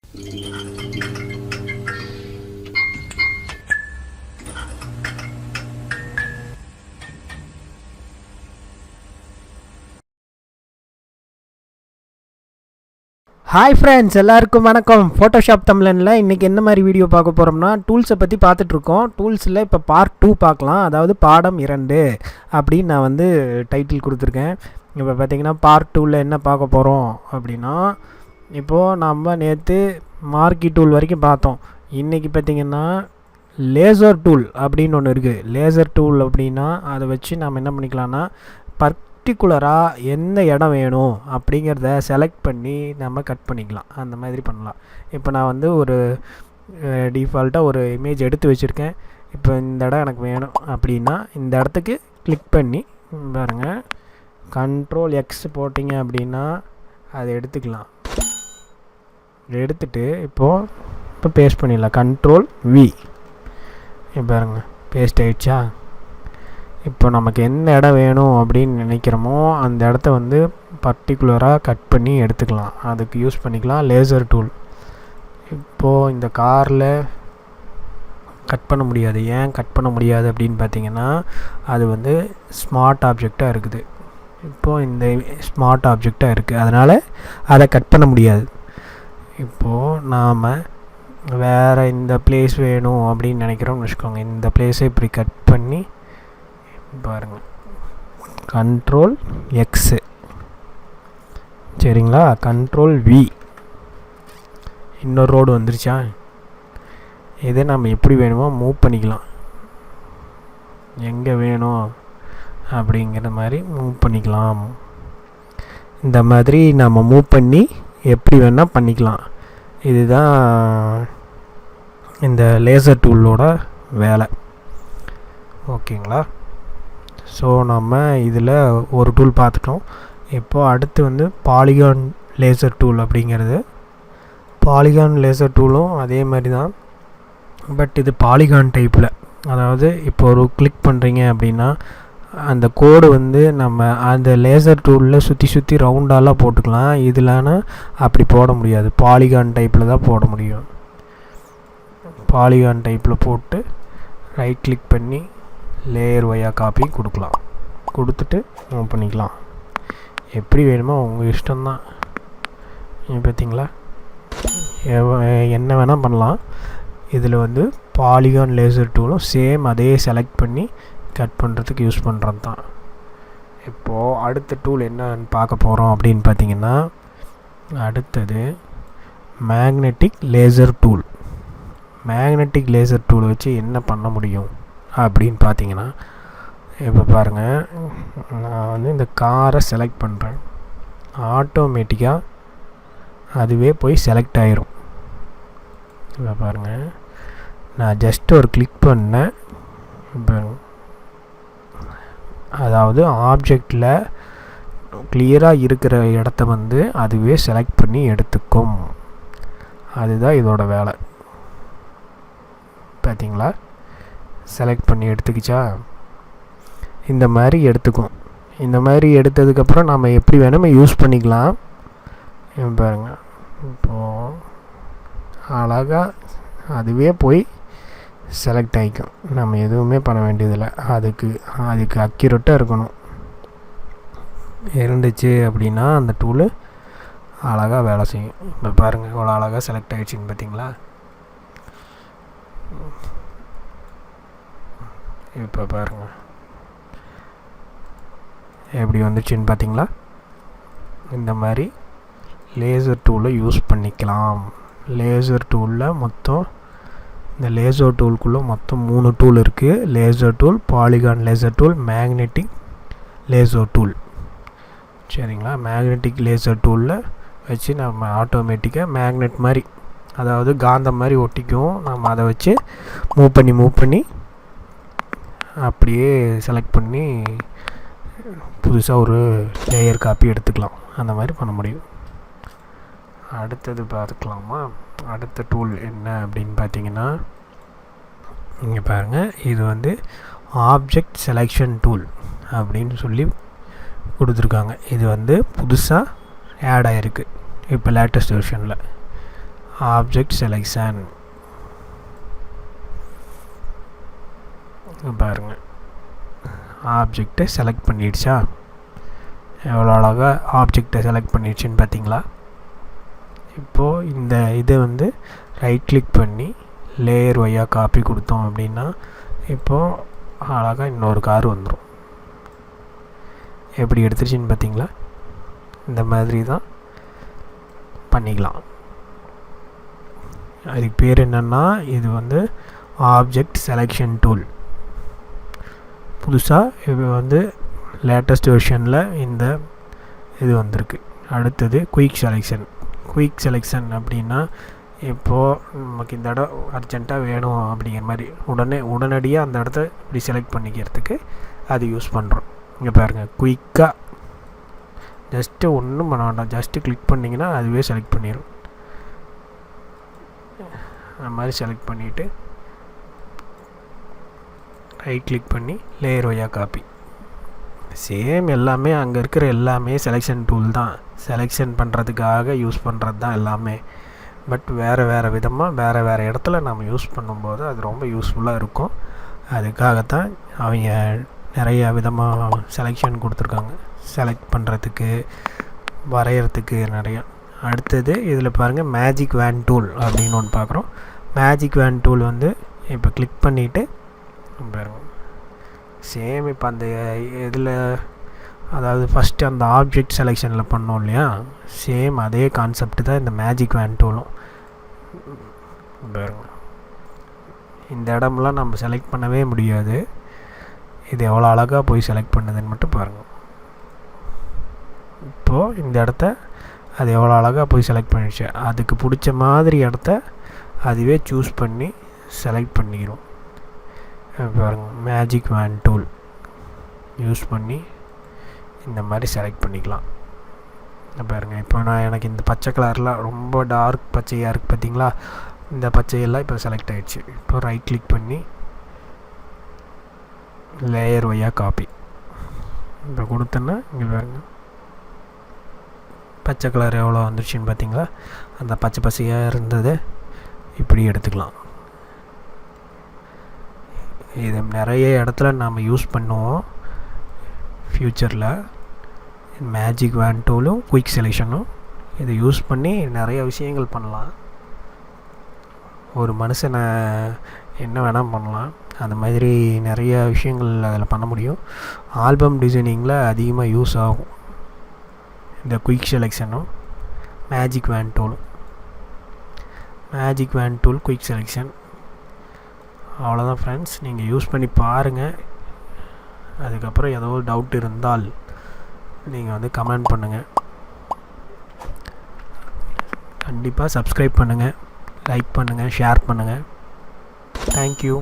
Hi friends, எல்லாருக்கும் வணக்கம். Photoshop தமிழனில் இன்றைக்கி என்ன மாதிரி வீடியோ பார்க்க போகிறோம்னா, டூல்ஸை பற்றி பார்த்துட்ருக்கோம். டூல்ஸில் இப்போ பார்ட் 2 பார்க்கலாம், அதாவது பாடம் 2 அப்படின்னு நான் டைட்டில் கொடுத்துருக்கேன். இப்போ பார்த்திங்கன்னா பார்ட் 2ல் என்ன பார்க்க போகிறோம் அப்படின்னா, இப்போது நம்ம நேற்று மார்க்கி டூல் வரைக்கும் பார்த்தோம். இன்றைக்கி பார்த்திங்கன்னா லேசர் டூல் அப்படின்னு ஒன்று இருக்குது. லேசர் டூல் அப்படின்னா அதை வச்சு நம்ம என்ன பண்ணிக்கலாம்னா, பர்டிகுலராக எந்த இடம் வேணும் அப்படிங்கிறத செலக்ட் பண்ணி நம்ம கட் பண்ணிக்கலாம். அந்த மாதிரி பண்ணலாம். இப்போ நான் ஒரு டிஃபால்ட்டாக ஒரு இமேஜ் எடுத்து வச்சுருக்கேன். இப்போ இந்த இடம் எனக்கு வேணும் அப்படின்னா இந்த இடத்துக்கு கிளிக் பண்ணி பாருங்கள், Ctrl X போட்டிங்க அப்படின்னா அதை எடுத்துக்கலாம். எடுத்துகிட்டு இப்போ பேஸ்ட் பண்ணிடலாம். Ctrl V. பாருங்கள், பேஸ்ட் ஆகிடுச்சா? இப்போ நமக்கு எந்த இடம் வேணும் அப்படின்னு நினைக்கிறோமோ அந்த இடத்த பர்டிகுலராக கட் பண்ணி எடுத்துக்கலாம். அதுக்கு யூஸ் பண்ணிக்கலாம் லேசர் டூல். இப்போது இந்த காரில் கட் பண்ண முடியாது. ஏன் கட் பண்ண முடியாது அப்படின்னு பார்த்தீங்கன்னா, அது ஸ்மார்ட் ஆப்ஜெக்டாக இருக்குது. இப்போது இந்த ஸ்மார்ட் ஆப்ஜெக்டாக இருக்குது, அதனால் அதை கட் பண்ண முடியாது. இப்போது நாம் வேறு இந்த பிளேஸ் வேணும் அப்படின்னு நினைக்கிறோம்னு வச்சுக்கோங்க. இந்த பிளேஸை இப்படி கட் பண்ணி பாருங்கள், Ctrl X, சரிங்களா? Ctrl V. இன்னொரு ரோடு வந்துருச்சா? இதை நம்ம எப்படி வேணுமோ மூவ் பண்ணிக்கலாம். எங்கே வேணும் அப்படிங்கிற மாதிரி மூவ் பண்ணிக்கலாம். இந்த மாதிரி நம்ம மூவ் பண்ணி எப்படி வேணால் பண்ணிக்கலாம். இதுதான் இந்த லேசர் டூலோட வேலை. ஓகேங்களா? ஸோ நம்ம இதில் ஒரு டூல் பார்த்துட்டோம். இப்போது அடுத்து பாலிகான் லேசர் டூல் அப்படிங்கிறது. பாலிகான் லேசர் டூலும் அதே மாதிரி தான், பட் இது பாலிகான் டைப்பில். அதாவது இப்போ ஒரு கிளிக் பண்ணுறீங்க அப்படின்னா அந்த கோடு நம்ம அந்த லேசர் டூலில் சுற்றி ரவுண்டாலாம் போட்டுக்கலாம். இதில்னா அப்படி போட முடியாது. பாலிகான் டைப்பில் தான் போட முடியும். பாலிகான் டைப்பில் போட்டு ரைட் கிளிக் பண்ணி லேயர் வையாக காப்பி கொடுக்கலாம். கொடுத்துட்டு மூவ் பண்ணிக்கலாம். எப்படி வேணுமோ உங்கள் இஷ்டம்தான். பார்த்தீங்களா, என்ன வேணால் பண்ணலாம். இதில் பாலிகான் லேசர் டூலும் சேம் அதே செலக்ட் பண்ணி கட் பண்ணுறதுக்கு யூஸ் பண்ணுறது தான். இப்போது அடுத்த டூல் என்னன்னு பார்க்க போகிறோம் அப்படின்னு பார்த்தீங்கன்னா, அடுத்தது magnetic laser tool. Magnetic laser tool வச்சு என்ன பண்ண முடியும் அப்படின்னு பார்த்தீங்கன்னா, இப்போ பாருங்கள், நான் இந்த காரை செலக்ட் பண்ணுறேன். ஆட்டோமேட்டிக்காக அதுவே போய் செலக்ட் ஆகிரும். இப்போ பாருங்கள், நான் ஜஸ்ட் ஒரு கிளிக் பண்ணேன். அதாவது ஆப்ஜெக்டில் கிளியராக இருக்கிற இடத்த அதுவே செலக்ட் பண்ணி எடுத்துக்கும். அதுதான் இதோட வேலை. பார்த்தீங்களா, செலக்ட் பண்ணி எடுத்துக்கிச்சா? இந்த மாதிரி எடுத்துக்கும். இந்த மாதிரி எடுத்ததுக்கப்புறம் நம்ம எப்படி வேணுமோ யூஸ் பண்ணிக்கலாம். பாருங்கள், இப்போது அழகாக அதுவே போய் செலக்ட் ஆகிக்கும். நம்ம எதுவுமே பண்ண வேண்டியதில்லை. அதுக்கு அக்யூரேட்டாக இருக்கணும். இருந்துச்சு அப்படின்னா அந்த டூலு அழகாக வேலை செய்யும். இப்போ பாருங்கள், இவ்வளோ அழகாக செலக்ட் ஆகிடுச்சின்னு பார்த்தீங்களா? இப்போ பாருங்கள் எப்படி வந்துச்சுன்னு பார்த்தீங்களா? இந்த மாதிரி லேசர் டூலை யூஸ் பண்ணிக்கலாம். லேசர் டூலில் இந்த லேசர் டூலுக்குள்ளே மொத்தம் 3 டூல் இருக்குது. Laser tool, polygon laser tool, magnetic laser tool. சரிங்களா? மேக்னெட்டிக் லேசர் டூலில் வச்சு நம்ம ஆட்டோமேட்டிக்காக மேக்னெட் மாதிரி, அதாவது காந்தம் மாதிரி ஒட்டிக்கும். நம்ம அதை வச்சு மூவ் பண்ணி அப்படியே செலக்ட் பண்ணி புதுசாக ஒரு லேயர் காப்பி எடுத்துக்கலாம். அந்த மாதிரி பண்ண முடியும். அடுத்தது பார்த்துக்கலாமா? அடுத்த டூல் என்ன அப்படின்னு பார்த்தீங்கன்னா, இங்கே பாருங்கள், இது ஆப்ஜெக்ட் செலெக்ஷன் டூல் அப்படின்னு சொல்லி கொடுத்துருக்காங்க. இது புதுசாக ஆட் ஆகிருக்கு இப்போ லேட்டஸ்ட் வெர்ஷனில். Object selection. பாருங்கள், ஆப்ஜெக்டை செலக்ட் பண்ணிடுச்சா? எவ்வளோ அழகாக ஆப்ஜெக்டை செலக்ட் பண்ணிடுச்சுன்னு பார்த்தீங்களா? இப்போது இந்த இதை வந்து ரைட் கிளிக் பண்ணி லேயர் ஒய்யாக காப்பி கொடுத்தோம் அப்படின்னா இப்போது அழகாக இன்னொரு கார் வந்துடும். எப்படி எடுத்துருச்சின்னு பார்த்தீங்களா? இந்த மாதிரி தான் பண்ணிக்கலாம். அதுக்கு பேர் என்னென்னா, இது வந்து ஆப்ஜெக்ட் செலெக்ஷன் டூல். புதுசாக இது வந்து லேட்டஸ்ட் வெர்ஷனில் இந்த இது வந்திருக்கு. அடுத்தது குயிக் செலெக்ஷன். குயிக் செலெக்ஷன் அப்படின்னா, இப்போது நமக்கு இந்த இடம் அர்ஜெண்ட்டாக வேணும் அப்படிங்கிற மாதிரி உடனடியாக அந்த இடத்த இப்படி செலக்ட் பண்ணிக்கிறதுக்கு அது யூஸ் பண்ணுறோம். இங்கே பாருங்கள், குயிக்காக ஜஸ்ட்டு ஒன்றும் பண்ண வேண்டாம், ஜஸ்ட்டு கிளிக் பண்ணிங்கன்னா அதுவே செலக்ட் பண்ணிடும். அந்த மாதிரி செலக்ட் பண்ணிவிட்டு ரைட் கிளிக் பண்ணி லேயர் ஒய்யாக காப்பி. சேம் எல்லாமே அங்கே இருக்கிற எல்லாமே செலெக்ஷன் டூல் தான். செலெக்ஷன் பண்ணுறதுக்காக யூஸ் பண்ணுறது தான் எல்லாமே. பட் வேறு விதமாக வேறு இடத்துல நம்ம யூஸ் பண்ணும்போது அது ரொம்ப யூஸ்ஃபுல்லாக இருக்கும். அதுக்காகத்தான் அவங்க நிறைய விதமாக செலெக்ஷன் கொடுத்துருக்காங்க. செலக்ட் பண்ணுறதுக்கு, வரைகிறதுக்கு நிறையா. அடுத்தது இதில் பாருங்கள், மேஜிக் வேன் டூல் அப்படின்னு ஒன்று பார்க்குறோம். மேஜிக் வேன் டூல் வந்து இப்போ கிளிக் பண்ணிவிட்டு பாருங்கள், சேம் இப்போ அந்த இதில் அதாவது ஃபஸ்ட்டு அந்த ஆப்ஜெக்ட் செலெக்ஷனில் பண்ணோம் இல்லையா, சேம் அதே கான்செப்ட் தான் இந்த மேஜிக் வேன் டூலும். பாருங்கள், இந்த இடம்லாம் நம்ம செலக்ட் பண்ணவே முடியாது. இது எவ்வளோ அழகாக போய் செலக்ட் பண்ணுதுன்னு மட்டும் பாருங்கள். இப்போது இந்த இடத்த அது எவ்வளோ அழகாக போய் செலக்ட் பண்ணிடுச்சு. அதுக்கு பிடிச்ச மாதிரி இடத்த அதுவே சூஸ் பண்ணி செலக்ட் பண்ணிக்கிறோம். பாருங்கள், மேஜிக் வேன் டூல் யூஸ் பண்ணி இந்த மாதிரி செலக்ட் பண்ணிக்கலாம். பாருங்கள், இப்போ எனக்கு இந்த பச்சை கலர்லாம் ரொம்ப டார்க் பச்சையாக இருக்குது பார்த்தீங்களா? இந்த பச்சையெல்லாம் இப்போ செலக்ட் ஆகிடுச்சு. இப்போ ரைட் கிளிக் பண்ணி லேயர் ஒய்யாக காப்பி இப்போ கொடுத்தோன்னா இங்கே பாருங்கள், பச்சை கலர் எவ்வளோ வந்துருச்சுன்னு பார்த்தீங்களா? அந்த பச்சை பச்சையாக இருந்தது இப்படி எடுத்துக்கலாம். இது நிறைய இடத்துல நாம் யூஸ் பண்ணுவோம் ஃப்யூச்சரில். மேஜிக் வேன் டூலும் குயிக் செலெக்ஷனும் இதை யூஸ் பண்ணி நிறைய விஷயங்கள் பண்ணலாம். ஒரு மனுஷனை என்ன வேணால் பண்ணலாம். அந்த மாதிரி நிறைய விஷயங்கள் அதில் பண்ண முடியும். ஆல்பம் டிசைனிங்கில் அதிகமாக யூஸ் ஆகும் இந்த குயிக் செலெக்ஷனும் மேஜிக் வேன் டூலும். Magic wand tool, quick selection, அவ்வளோதான் ஃப்ரெண்ட்ஸ். நீங்கள் யூஸ் பண்ணி பாருங்கள். அதுக்கப்புறம் ஏதோ ஒரு டவுட் இருந்தால் நீங்கள் வந்து கமெண்ட் பண்ணுங்கள். கண்டிப்பாக சப்ஸ்கிரைப் பண்ணுங்கள், லைக் பண்ணுங்கள், ஷேர் பண்ணுங்கள். தேங்க்யூ.